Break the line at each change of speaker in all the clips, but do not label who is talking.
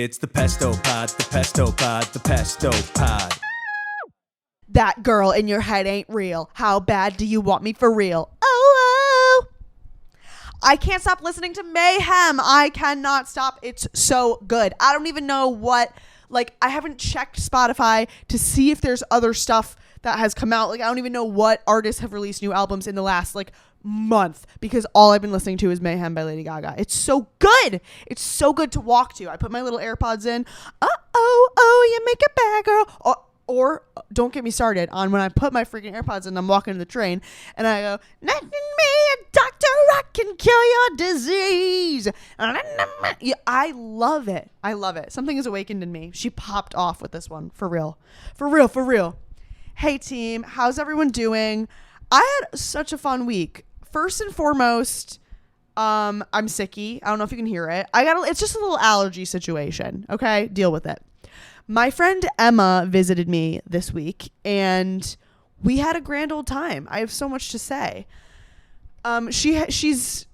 It's the Pesto Pod, the Pesto Pod, the Pesto Pod.
That girl in your head ain't real. How bad do you want me for real? Oh. I can't stop listening to Mayhem. I cannot stop. It's so good. I don't even know what, I haven't checked Spotify to see if there's other stuff that has come out. I don't even know what artists have released new albums in the last, month, because all I've been listening to is Mayhem by Lady Gaga. It's so good. It's so good to walk to. I put my little AirPods in. You make a bad girl. Or don't get me started on when I put my freaking AirPods in, I'm walking to the train and I go, nothing me, a doctor, I can cure your disease. Yeah, I love it. I love it. Something has awakened in me. She popped off with this one. For real. For real. For real. Hey team, how's everyone doing? I had such a fun week. First and foremost, I'm sicky. I don't know if you can hear it. It's just a little allergy situation. Okay. Deal with it. My friend Emma visited me this week and we had a grand old time. I have so much to say. She's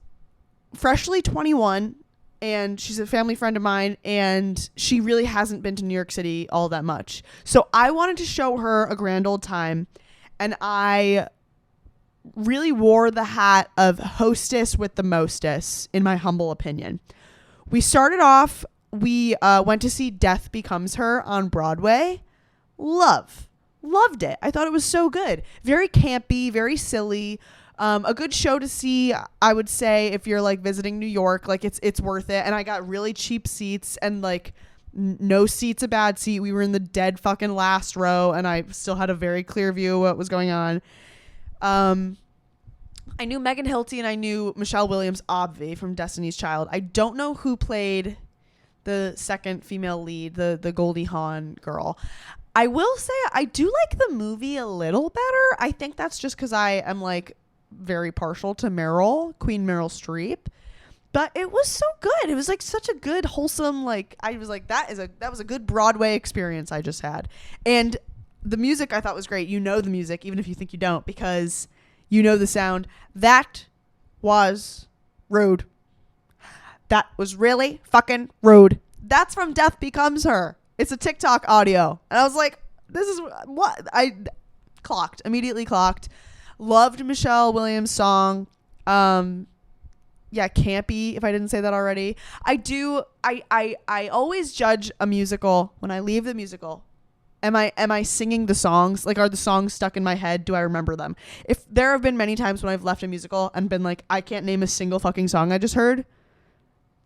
freshly 21 and she's a family friend of mine and she really hasn't been to New York City all that much. So I wanted to show her a grand old time and I really wore the hat of hostess with the mostess, in my humble opinion. We started off, we went to see Death Becomes Her on Broadway. Loved it. I thought it was so good. Very campy, very silly. A good show to see, I would say, if you're visiting New York. It's worth it. And I got really cheap seats and no seat's a bad seat. We were in the dead fucking last row and I still had a very clear view of what was going on. I knew Megan Hilty and I knew Michelle Williams Obvi from Destiny's Child. I don't know who played the second female lead, the Goldie Hawn girl. I will say I do like the movie a little better. I think that's just because I am very partial to Queen Meryl Streep. But it was so good. It was such a good, wholesome, I was that was a good Broadway experience I just had. And the music I thought was great. You know the music, even if you think you don't, because you know the sound. That was rude. That was really fucking rude. That's from Death Becomes Her. It's a TikTok audio. And I was like, this is what I immediately clocked. Loved Michelle Williams' song. Yeah, campy, if I didn't say that already. I always judge a musical when I leave the musical. Am I singing the songs? Are the songs stuck in my head? Do I remember them? If there have been many times when I've left a musical and been I can't name a single fucking song I just heard.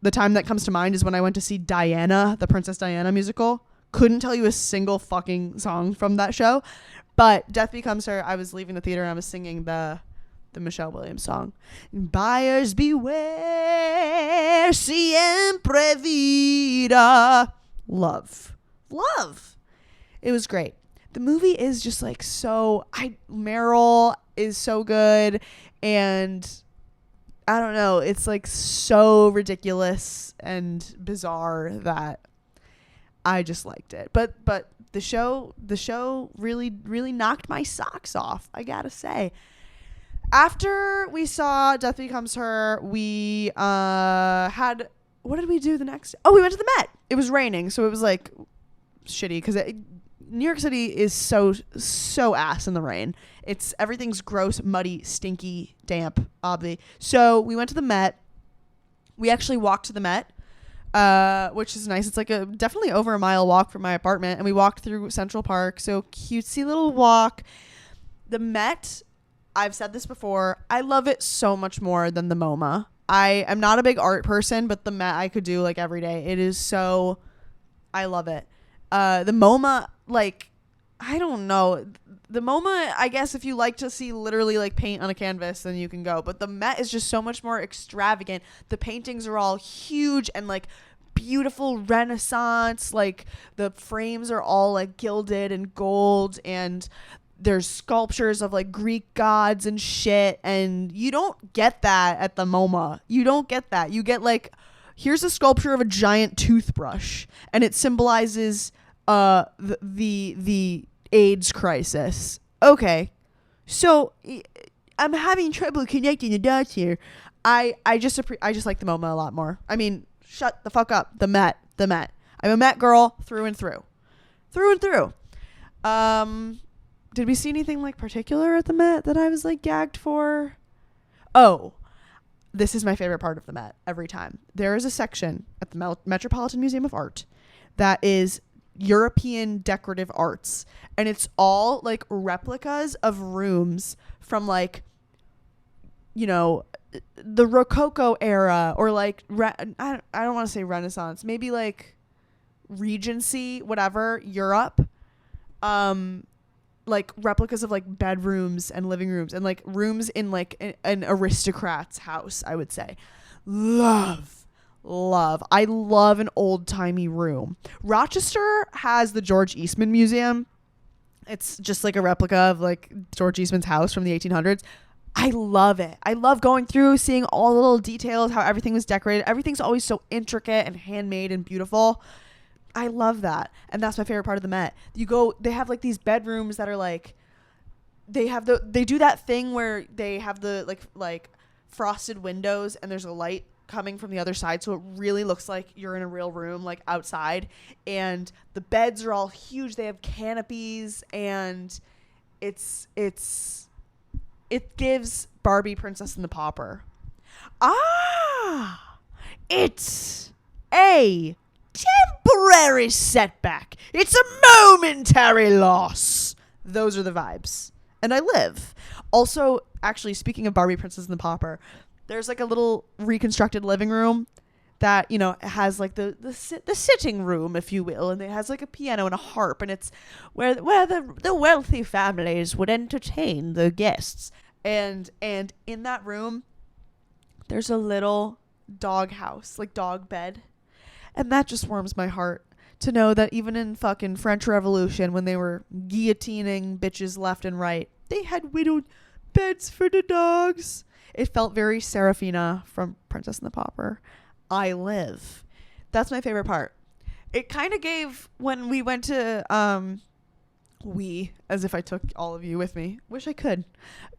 The time that comes to mind is when I went to see Diana, the Princess Diana musical. Couldn't tell you a single fucking song from that show. But Death Becomes Her, I was leaving the theater and I was singing the Michelle Williams song. Buyers beware, siempre vida. Love. It was great. The movie is just Meryl is so good and I don't know, it's so ridiculous and bizarre that I just liked it. But the show really knocked my socks off, I gotta say. After we saw Death Becomes Her, we had, what did we do the next? Oh, we went to the Met. It was raining, so it was shitty because New York City is so ass in the rain. Everything's gross, muddy, stinky, damp, obviously. So we went to the Met. We actually walked to the Met, which is nice. It's definitely over a mile walk from my apartment, and we walked through Central Park. So cutesy little walk. The Met, I've said this before, I love it so much more than the MoMA. I am not a big art person, but the Met I could do every day. It is so, I love it. The MoMA, I don't know. The MoMA, I guess if you like to see literally paint on a canvas, then you can go. But the Met is just so much more extravagant. The paintings are all huge and beautiful Renaissance. The frames are all gilded and gold, and there's sculptures of Greek gods and shit. And you don't get that at the MoMA. You don't get that. You get here's a sculpture of a giant toothbrush, and it symbolizes the AIDS crisis. Okay, so I'm having trouble connecting the dots here. I just like the MoMA a lot more. I mean, shut the fuck up. The Met. I'm a Met girl through and through. Through and through. Did we see anything like particular at the Met that I was like gagged for? Oh, this is my favorite part of the Met every time. There is a section at the Metropolitan Museum of Art that is European decorative arts, and it's all like replicas of rooms from like, you know, the Rococo era, or like I don't want to say Renaissance, maybe like Regency, whatever, Europe. Like replicas of like bedrooms and living rooms and like rooms in like an aristocrat's house, I would say. Love. I love an old timey room. Rochester has the George Eastman Museum. It's just like a replica of like George Eastman's house from the 1800s. I love it. I love going through, seeing all the little details, how everything was decorated. Everything's always so intricate and handmade and beautiful. I love that. And that's my favorite part of the Met. They have like these bedrooms that are like, they do that thing where they have the like frosted windows and there's a light coming from the other side. So it really looks like you're in a real room, like outside, and the beds are all huge. They have canopies, and it gives Barbie Princess and the Pauper. It's a temporary setback. It's a momentary loss. Those are the vibes. And I live. Also, actually, speaking of Barbie Princess and the Pauper, there's like a little reconstructed living room that, you know, has like the sitting room, if you will, and it has like a piano and a harp, and it's where the wealthy families would entertain the guests. And in that room, there's a little dog house, like dog bed. And that just warms my heart to know that even in fucking French Revolution, when they were guillotining bitches left and right, they had widowed beds for the dogs. It felt very Serafina from Princess and the Pauper. I live. That's my favorite part. It kind of gave, when we went to, as if I took all of you with me. Wish I could.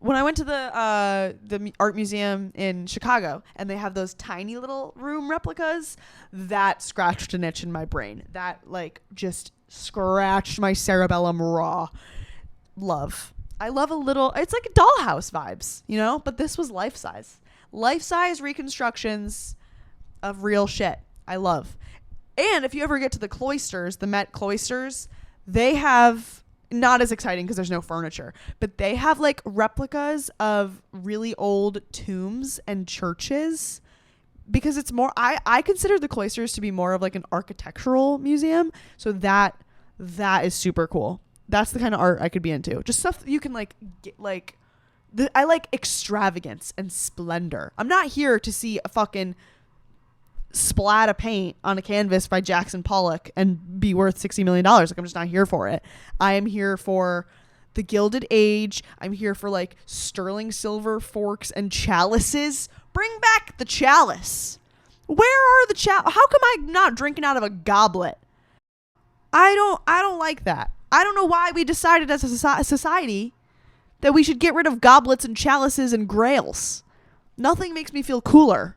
When I went to the art museum in Chicago, and they have those tiny little room replicas, that scratched an itch in my brain. That like just scratched my cerebellum raw. Love. I love a little, it's like dollhouse vibes, you know, but this was life-size reconstructions of real shit. I love. And if you ever get to the cloisters, the Met cloisters, they have, not as exciting because there's no furniture, but they have like replicas of really old tombs and churches, because it's more, I consider the cloisters to be more of like an architectural museum. So that is super cool. That's the kind of art I could be into. Just stuff that you can like get, like, I like extravagance and splendor. I'm not here to see a fucking splat of paint on a canvas by Jackson Pollock and be worth $60 million. Like, I'm just not here for it. I am here for the Gilded Age. I'm here for like sterling silver forks and chalices. Bring back the chalice. Where are the chalice? How come I'm not drinking out of a goblet? I don't like that. I don't know why we decided as a society that we should get rid of goblets and chalices and grails. Nothing makes me feel cooler.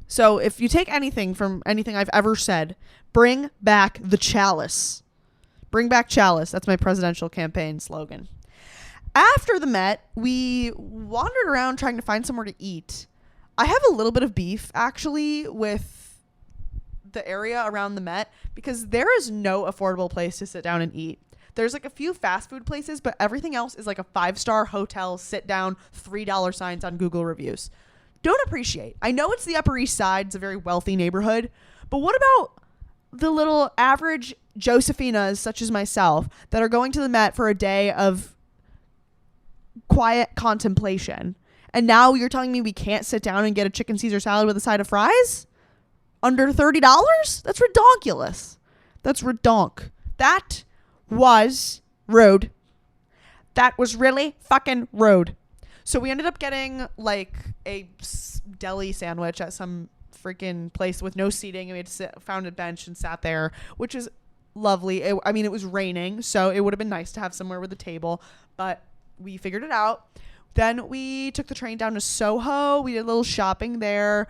So if you take anything from anything I've ever said, bring back the chalice. Bring back chalice. That's my presidential campaign slogan. After the Met, we wandered around trying to find somewhere to eat. I have a little bit of beef, actually, with the area around the Met, because there is no affordable place to sit down and eat. There's like a few fast food places, but everything else is like a 5-star hotel, sit down, $3 signs on Google reviews. Don't appreciate. I know it's the Upper East Side. It's a very wealthy neighborhood. But what about the little average Josephinas, such as myself, that are going to the Met for a day of quiet contemplation? And now you're telling me we can't sit down and get a chicken Caesar salad with a side of fries? Under $30? That's redonkulous. That's redonk. That was rude. That was really fucking rude. So we ended up getting like a deli sandwich at some freaking place with no seating, and we had found a bench and sat there, which is lovely. It was raining, so it would have been nice to have somewhere with a table, but we figured it out. Then we took the train down to Soho. We did a little shopping there.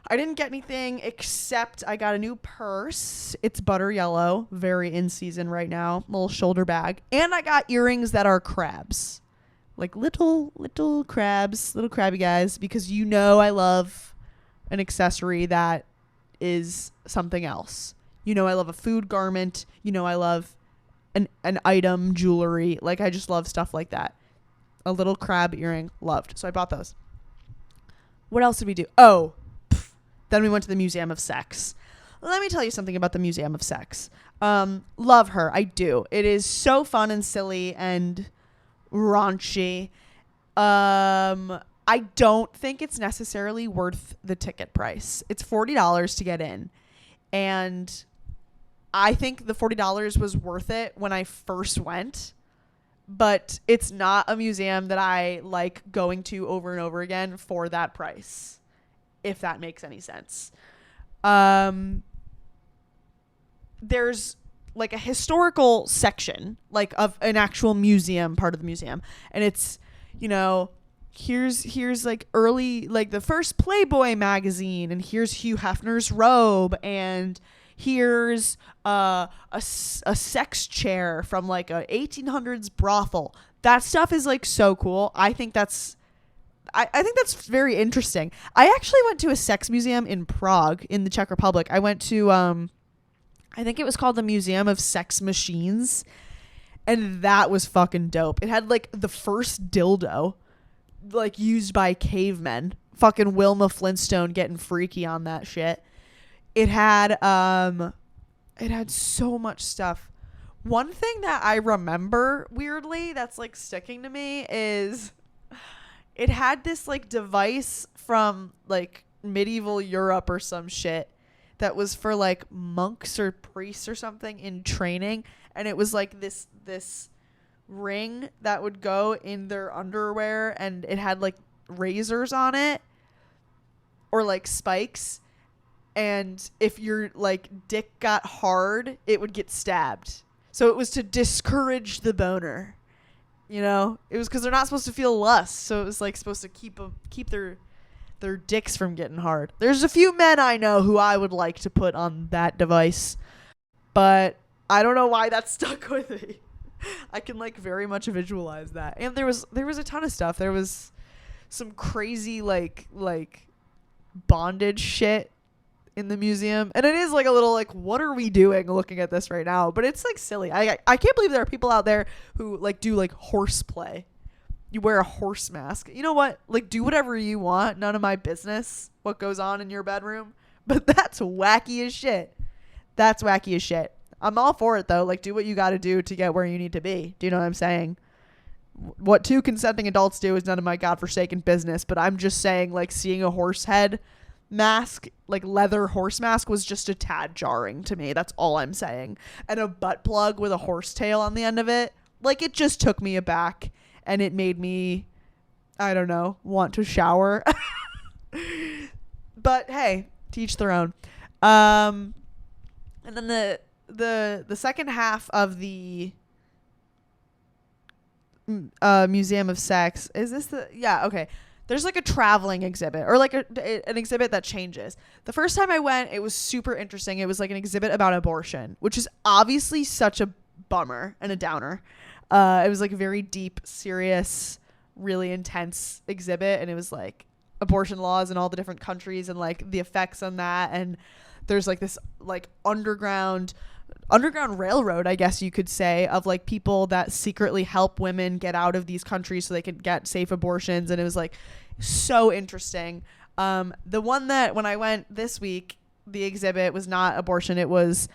I didn't get anything except I got a new purse. It's butter yellow, very in season right now. Little shoulder bag. And I got earrings that are crabs. Like little crabs, little crabby guys, because you know I love an accessory that is something else. You know I love a food garment. You know I love an item, jewelry. Like I just love stuff like that. A little crab earring, loved. So I bought those. What else did we do? Oh, then we went to the Museum of Sex. Let me tell you something about the Museum of Sex. Love her. I do. It is so fun and silly and raunchy. I don't think it's necessarily worth the ticket price. It's $40 to get in. And I think the $40 was worth it when I first went. But it's not a museum that I like going to over and over again for that price, if that makes any sense. There's like a historical section, like of an actual museum, part of the museum. And it's, you know, here's like early, like the first Playboy magazine, and here's Hugh Hefner's robe, and here's a sex chair from like a 1800s brothel. That stuff is like so cool. I think that's very interesting. I actually went to a sex museum in Prague in the Czech Republic. I went to I think it was called the Museum of Sex Machines, and that was fucking dope. It had like the first dildo like used by cavemen. Fucking Wilma Flintstone getting freaky on that shit. It had so much stuff. One thing that I remember weirdly that's like sticking to me is it had this like device from like medieval Europe or some shit that was for like monks or priests or something in training, and it was like this ring that would go in their underwear, and it had like razors on it or like spikes, and if your like dick got hard, it would get stabbed. So it was to discourage the boner. You know, it was because they're not supposed to feel lust, so it was like supposed to keep their dicks from getting hard. There's a few men I know who I would like to put on that device, but I don't know why that stuck with me. I can like very much visualize that. And there was a ton of stuff. There was some crazy like bondage shit in the museum, and it is like a little like, what are we doing looking at this right now? But it's like silly. I can't believe there are people out there who like do like horse play. You wear a horse mask. You know what? Like, do whatever you want. None of my business what goes on in your bedroom. But that's wacky as shit. That's wacky as shit. I'm all for it though. Like, do what you got to do to get where you need to be. Do you know what I'm saying? What two consenting adults do is none of my godforsaken business. But I'm just saying, like, seeing a horse head mask, like leather horse mask, was just a tad jarring to me. That's all I'm saying. And a butt plug with a horse tail on the end of it, like, it just took me aback, and it made me, I don't know, want to shower. But hey, to each their own. And then the second half of the Museum of Sex, is this the, yeah, okay. There's like a traveling exhibit, or like an exhibit that changes. The first time I went, it was super interesting. It was like an exhibit about abortion, which is obviously such a bummer and a downer. It was like a very deep, serious, really intense exhibit, and it was like abortion laws in all the different countries and like the effects on that. And there's like this like underground railroad, I guess you could say, of like people that secretly help women get out of these countries so they could get safe abortions. And it was like so interesting. The one that when I went this week, the exhibit was not abortion. It was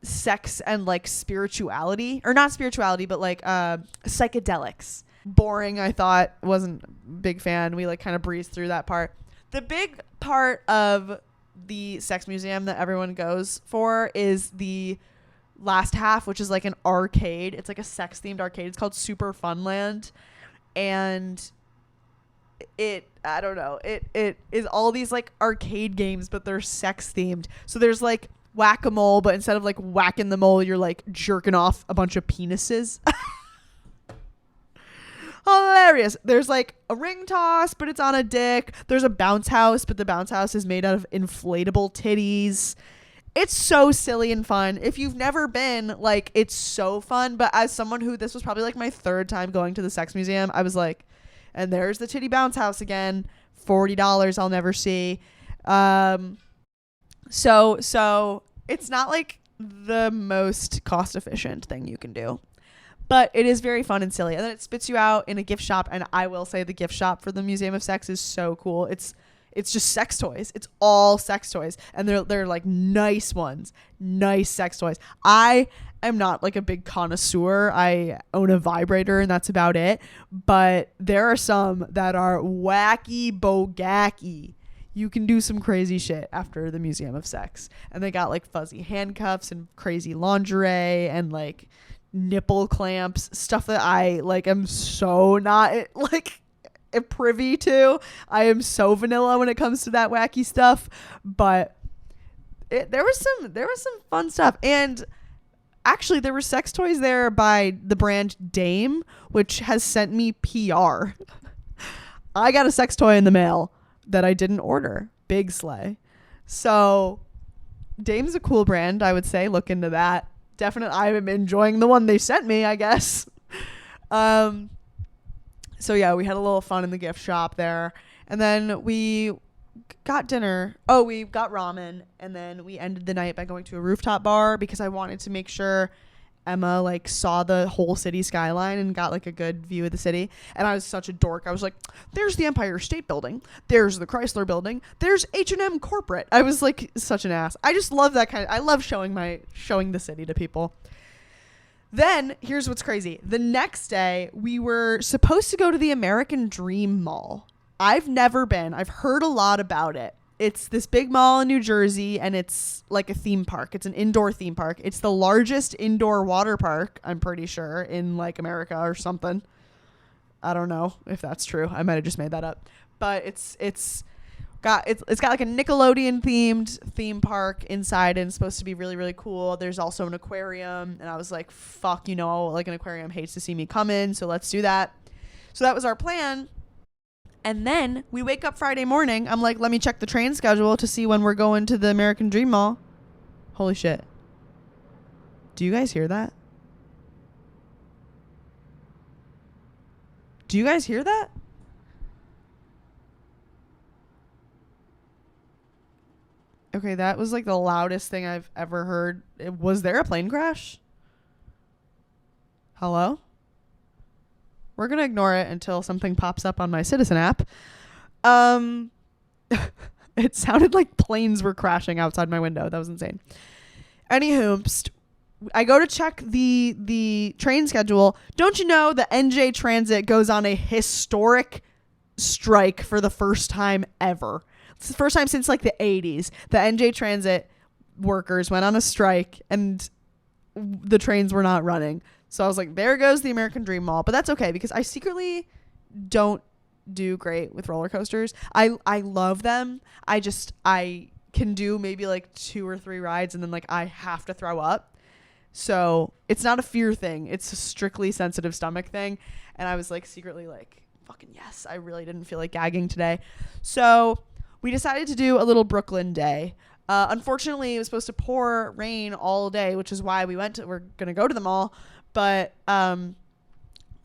sex and like spirituality, or not spirituality, but like psychedelics. Boring, I thought. Wasn't a big fan. We like kind of breezed through that part. The big part of the sex museum that everyone goes for is the last half, which is like an arcade. It's like a sex themed arcade. It's called Super Funland, and I don't know, it is all these like arcade games, but they're sex themed. So there's like whack-a-mole, but instead of like whacking the mole, you're like jerking off a bunch of penises. hilarious. There's like a ring toss, but it's on a dick. There's a bounce house, but the bounce house is made out of inflatable titties. It's so silly and fun. If you've never been, like, it's so fun. But as someone who, this was probably like my third time going to the sex museum, I was like, and there's the titty bounce house again, $40 I'll never see. So it's not like the most cost efficient thing you can do, but it is very fun and silly. And then it spits you out in a gift shop. And I will say the gift shop for the Museum of Sex is so cool. It's just sex toys. It's all sex toys. And they're like nice ones, nice sex toys. I am not like a big connoisseur. I own a vibrator and that's about it. But there are some that are wacky bogacky. You can do some crazy shit after the Museum of Sex. And they got like fuzzy handcuffs and crazy lingerie and like nipple clamps, stuff that I like am so not like privy to. I am so vanilla when it comes to that wacky stuff, but there was some fun stuff. And actually there were sex toys there by the brand Dame, which has sent me PR. I got a sex toy in the mail that I didn't order. Big slay. So Dame's a cool brand, I would say. Look into that. Definitely, I'm enjoying the one they sent me, I guess. So yeah, we had a little fun in the gift shop there. And then we got dinner. Oh, we got ramen. And then we ended the night by going to a rooftop bar because I wanted to make sure Emma like saw the whole city skyline and got like a good view of the city. And I was such a dork. I was like, there's the Empire State Building, there's the Chrysler Building, there's H&M corporate. I was like such an ass. I just love that I love showing the city to people. Then here's what's crazy. The next day we were supposed to go to the American Dream Mall. I've never been. I've heard a lot about it. It's this big mall in New Jersey, and it's like a theme park. It's an indoor theme park. It's the largest indoor water park, I'm pretty sure, in like America or something. I don't know if that's true. I might have just made that up. But it's got like a Nickelodeon themed theme park inside, and it's supposed to be really, really cool. There's also an aquarium, and I was like, fuck, like an aquarium hates to see me come in, so let's do that. So that was our plan. And then we wake up Friday morning. I'm like, let me check the train schedule to see when we're going to the American Dream Mall. Holy shit. Do you guys hear that? Do you guys hear that? Okay, that was like the loudest thing I've ever heard. Was there a plane crash? Hello? We're going to ignore it until something pops up on my Citizen app. It sounded like planes were crashing outside my window. That was insane. Anywho, I go to check the train schedule. Don't you know the NJ Transit goes on a historic strike for the first time ever? It's the first time since like the 80s. The NJ Transit workers went on a strike and the trains were not running. So I was like, there goes the American Dream Mall. But that's okay because I secretly don't do great with roller coasters. I love them. I can do maybe like 2 or 3 rides and then like I have to throw up. So it's not a fear thing. It's a strictly sensitive stomach thing. And I was like secretly like, fucking yes. I really didn't feel like gagging today. So we decided to do a little Brooklyn day. Unfortunately, it was supposed to pour rain all day, which is why we're going to go to the mall. But I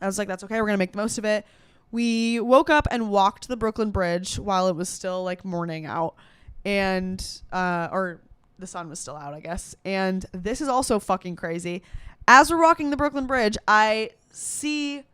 was like, that's okay. We're going to make the most of it. We woke up and walked the Brooklyn Bridge while it was still like morning out and or the sun was still out, I guess. And this is also fucking crazy. As we're walking the Brooklyn Bridge, I see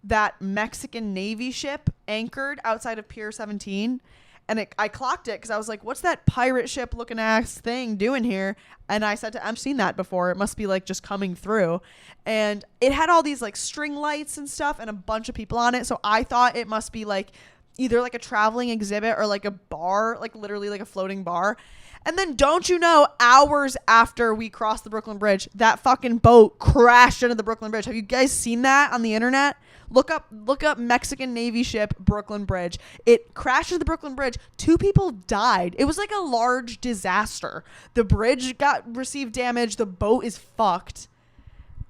that Mexican Navy ship anchored outside of Pier 17. And I clocked it because I was like, what's that pirate ship looking ass thing doing here? And I said I've seen that before. It must be like just coming through. And it had all these like string lights and stuff and a bunch of people on it. So I thought it must be like either like a traveling exhibit or like a bar, like literally like a floating bar. And then don't you know, hours after we crossed the Brooklyn Bridge, that fucking boat crashed into the Brooklyn Bridge. Have you guys seen that on the internet? Look up Mexican Navy ship Brooklyn Bridge. It crashed into the Brooklyn Bridge. 2 people died. It was like a large disaster. The bridge received damage. The boat is fucked.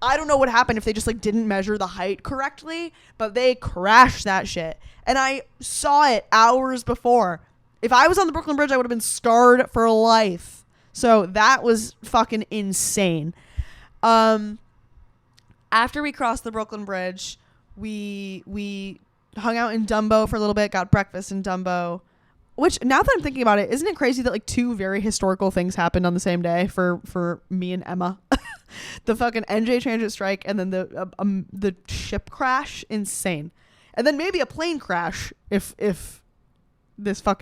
I don't know what happened if they just like didn't measure the height correctly, but they crashed that shit. And I saw it hours before. If I was on the Brooklyn Bridge, I would have been scarred for life. So that was fucking insane. After we crossed the Brooklyn Bridge, we hung out in Dumbo for a little bit, got breakfast in Dumbo. Which, now that I'm thinking about it, isn't it crazy that like two very historical things happened on the same day for me and Emma? The fucking NJ Transit strike and then the ship crash. Insane. And then maybe a plane crash if this fucking